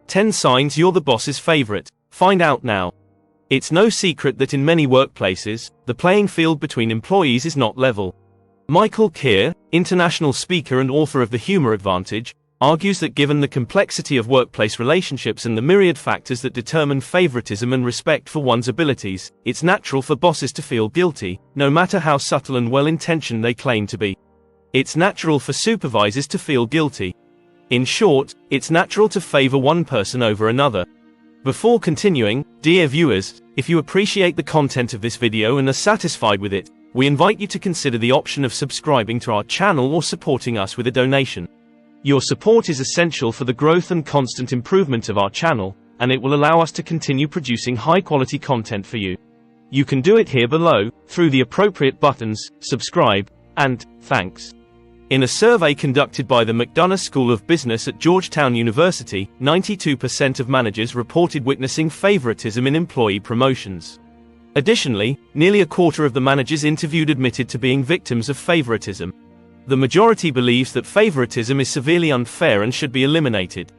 10 signs you're the boss's favorite. Find out now. It's no secret that in many workplaces, the playing field between employees is not level. Michael Keir, international speaker and author of The Humor Advantage, argues that given the complexity of workplace relationships and the myriad factors that determine favoritism and respect for one's abilities, it's natural for bosses to feel guilty, no matter how subtle and well-intentioned they claim to be. It's natural for supervisors to feel guilty. In short, it's natural to favor one person over another. Before continuing, dear viewers, if you appreciate the content of this video and are satisfied with it, we invite you to consider the option of subscribing to our channel or supporting us with a donation. Your support is essential for the growth and constant improvement of our channel, and it will allow us to continue producing high-quality content for you. You can do it here below, through the appropriate buttons, subscribe, and thanks. In a survey conducted by the McDonough School of Business at Georgetown University, 92% of managers reported witnessing favoritism in employee promotions. Additionally, nearly a quarter of the managers interviewed admitted to being victims of favoritism. The majority believes that favoritism is severely unfair and should be eliminated.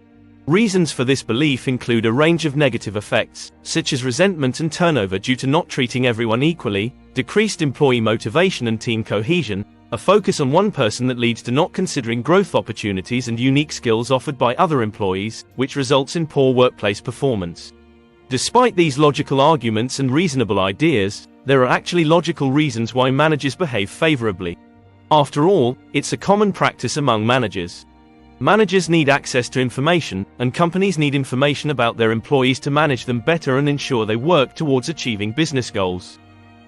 Reasons for this belief include a range of negative effects, such as resentment and turnover due to not treating everyone equally, decreased employee motivation and team cohesion, a focus on one person that leads to not considering growth opportunities and unique skills offered by other employees, which results in poor workplace performance. Despite these logical arguments and reasonable ideas, there are actually logical reasons why managers behave favorably. After all, it's a common practice among managers. Managers need access to information, and companies need information about their employees to manage them better and ensure they work towards achieving business goals.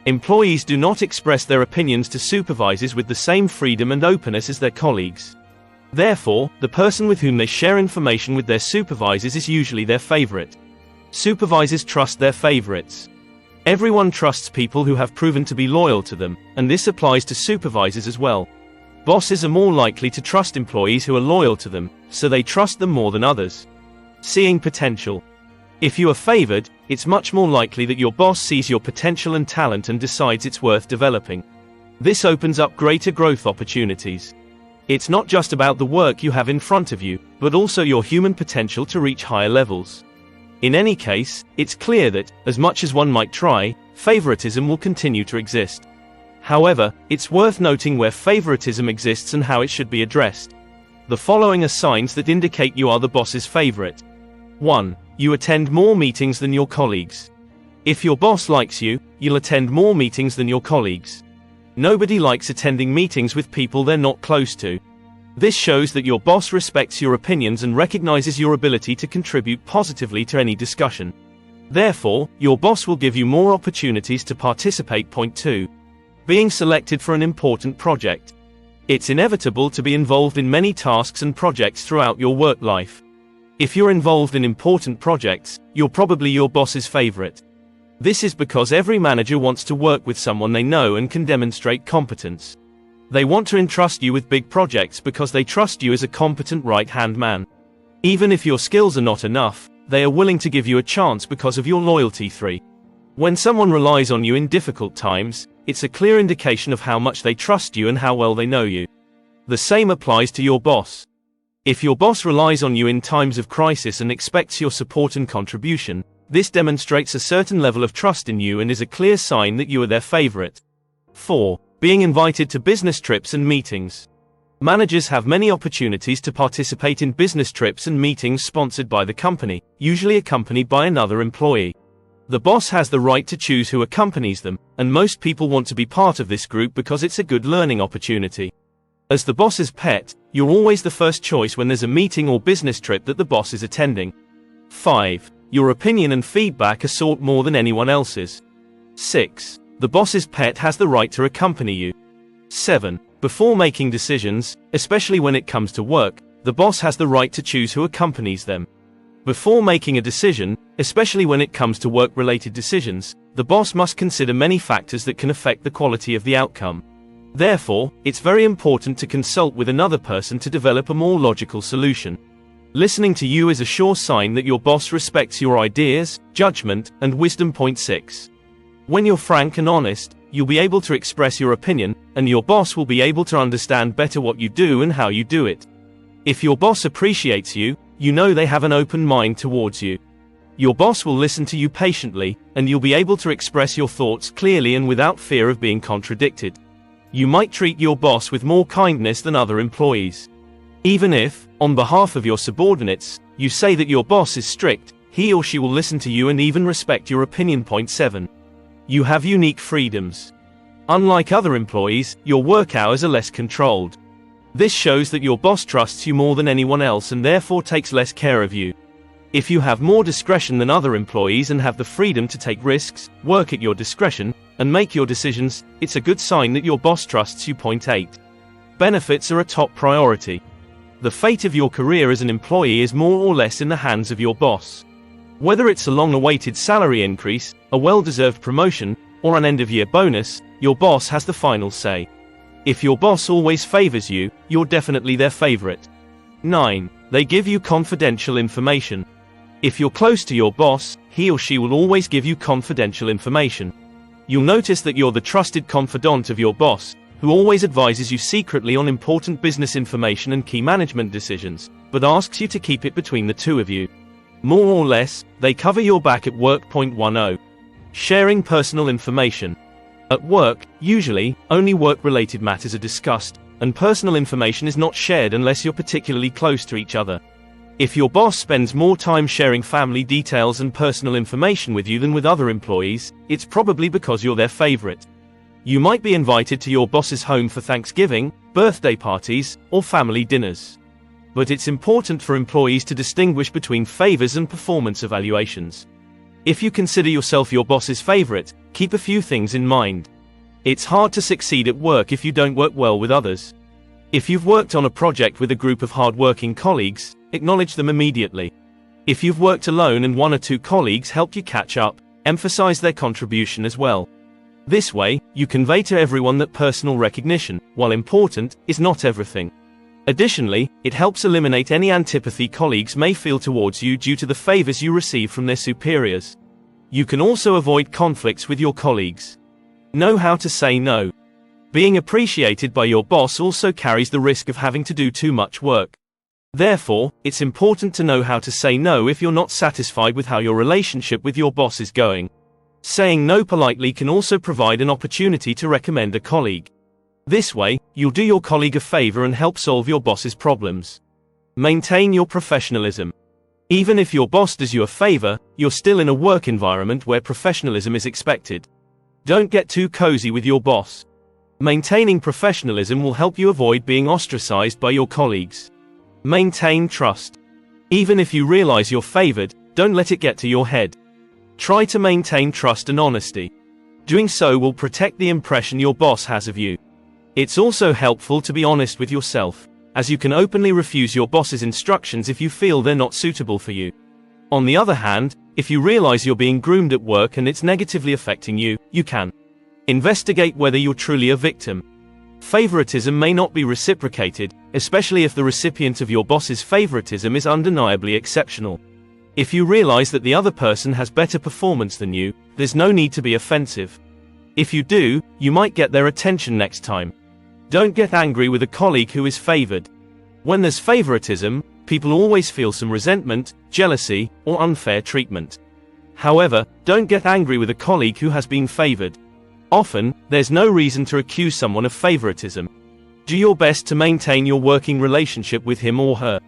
Employees do not express their opinions to supervisors with the same freedom and openness as their colleagues. Therefore, the person with whom they share information with their supervisors is usually their favorite. Supervisors trust their favorites. Everyone trusts people who have proven to be loyal to them, and this applies to supervisors as well. Bosses are more likely to trust employees who are loyal to them, so they trust them more than others. Seeing potential. If you are favored, it's much more likely that your boss sees your potential and talent and decides it's worth developing. This opens up greater growth opportunities. It's not just about the work you have in front of you, but also your human potential to reach higher levels. In any case, it's clear that, as much as one might try, favoritism will continue to exist. However, it's worth noting where favoritism exists and how it should be addressed. The following are signs that indicate you are the boss's favorite. 1. You attend more meetings than your colleagues. If your boss likes you, you'll attend more meetings than your colleagues. Nobody likes attending meetings with people they're not close to. This shows that your boss respects your opinions and recognizes your ability to contribute positively to any discussion. Therefore, your boss will give you more opportunities to participate. Point 2. Being selected for an important project. It's inevitable to be involved in many tasks and projects throughout your work life. If you're involved in important projects, you're probably your boss's favorite. This is because every manager wants to work with someone they know and can demonstrate competence. They want to entrust you with big projects because they trust you as a competent right-hand man. Even if your skills are not enough, they are willing to give you a chance because of your loyalty. 3. When someone relies on you in difficult times, it's a clear indication of how much they trust you and how well they know you. The same applies to your boss. If your boss relies on you in times of crisis and expects your support and contribution, this demonstrates a certain level of trust in you and is a clear sign that you are their favorite. 4. Being invited to business trips and meetings. Managers have many opportunities to participate in business trips and meetings sponsored by the company, usually accompanied by another employee. The boss has the right to choose who accompanies them, and most people want to be part of this group because it's a good learning opportunity. As the boss's pet, you're always the first choice when there's a meeting or business trip that the boss is attending. 5. Your opinion and feedback are sought more than anyone else's. 6. The boss's pet has the right to accompany you. 7. Before making decisions, especially when it comes to work, the boss has the right to choose who accompanies them. Before making a decision, especially when it comes to work-related decisions, the boss must consider many factors that can affect the quality of the outcome. Therefore, it's very important to consult with another person to develop a more logical solution. Listening to you is a sure sign that your boss respects your ideas, judgment, and wisdom. Point 6. When you're frank and honest, you'll be able to express your opinion, and your boss will be able to understand better what you do and how you do it. If your boss appreciates you, you know they have an open mind towards you. Your boss will listen to you patiently, and you'll be able to express your thoughts clearly and without fear of being contradicted. You might treat your boss with more kindness than other employees. Even if, on behalf of your subordinates, you say that your boss is strict, he or she will listen to you and even respect your opinion. Point 7. You have unique freedoms. Unlike other employees, your work hours are less controlled. This shows that your boss trusts you more than anyone else and therefore takes less care of you. If you have more discretion than other employees and have the freedom to take risks, work at your discretion, and make your decisions, it's a good sign that your boss trusts you. Point 8. Benefits are a top priority. The fate of your career as an employee is more or less in the hands of your boss. Whether it's a long-awaited salary increase, a well-deserved promotion, or an end-of-year bonus, your boss has the final say. If your boss always favors you, you're definitely their favorite. 9. They give you confidential information. If you're close to your boss, he or she will always give you confidential information. You'll notice that you're the trusted confidant of your boss, who always advises you secretly on important business information and key management decisions, but asks you to keep it between the two of you. More or less, they cover your back at work. Point 10. Sharing personal information. At work, usually, only work-related matters are discussed, and personal information is not shared unless you're particularly close to each other. If your boss spends more time sharing family details and personal information with you than with other employees, it's probably because you're their favorite. You might be invited to your boss's home for Thanksgiving, birthday parties, or family dinners. But it's important for employees to distinguish between favors and performance evaluations. If you consider yourself your boss's favorite, keep a few things in mind. It's hard to succeed at work if you don't work well with others. If you've worked on a project with a group of hard-working colleagues, acknowledge them immediately. If you've worked alone and one or two colleagues helped you catch up, emphasize their contribution as well. This way, you convey to everyone that personal recognition, while important, is not everything. Additionally, it helps eliminate any antipathy colleagues may feel towards you due to the favors you receive from their superiors. You can also avoid conflicts with your colleagues. Know how to say no. Being appreciated by your boss also carries the risk of having to do too much work. Therefore, it's important to know how to say no if you're not satisfied with how your relationship with your boss is going. Saying no politely can also provide an opportunity to recommend a colleague. This way, you'll do your colleague a favor and help solve your boss's problems. Maintain your professionalism. Even if your boss does you a favor, you're still in a work environment where professionalism is expected. Don't get too cozy with your boss. Maintaining professionalism will help you avoid being ostracized by your colleagues. Maintain trust. Even if you realize you're favored, don't let it get to your head. Try to maintain trust and honesty. Doing so will protect the impression your boss has of you. It's also helpful to be honest with yourself, as you can openly refuse your boss's instructions if you feel they're not suitable for you. On the other hand, if you realize you're being groomed at work and it's negatively affecting you, you can investigate whether you're truly a victim. Favoritism may not be reciprocated, especially if the recipient of your boss's favoritism is undeniably exceptional. If you realize that the other person has better performance than you, there's no need to be offensive. If you do, you might get their attention next time. Don't get angry with a colleague who is favored. When there's favoritism, people always feel some resentment, jealousy, or unfair treatment. However, don't get angry with a colleague who has been favored. Often, there's no reason to accuse someone of favoritism. Do your best to maintain your working relationship with him or her.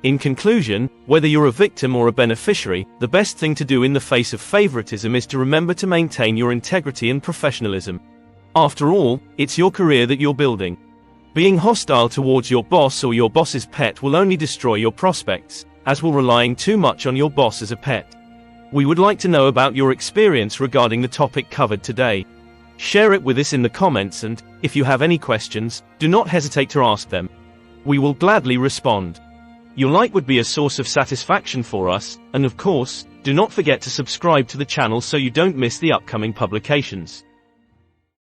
In conclusion, whether you're a victim or a beneficiary, the best thing to do in the face of favoritism is to remember to maintain your integrity and professionalism. After all, it's your career that you're building. Being hostile towards your boss or your boss's pet will only destroy your prospects, as will relying too much on your boss as a pet. We would like to know about your experience regarding the topic covered today. Share it with us in the comments and, if you have any questions, do not hesitate to ask them. We will gladly respond. Your like would be a source of satisfaction for us, and of course, do not forget to subscribe to the channel so you don't miss the upcoming publications.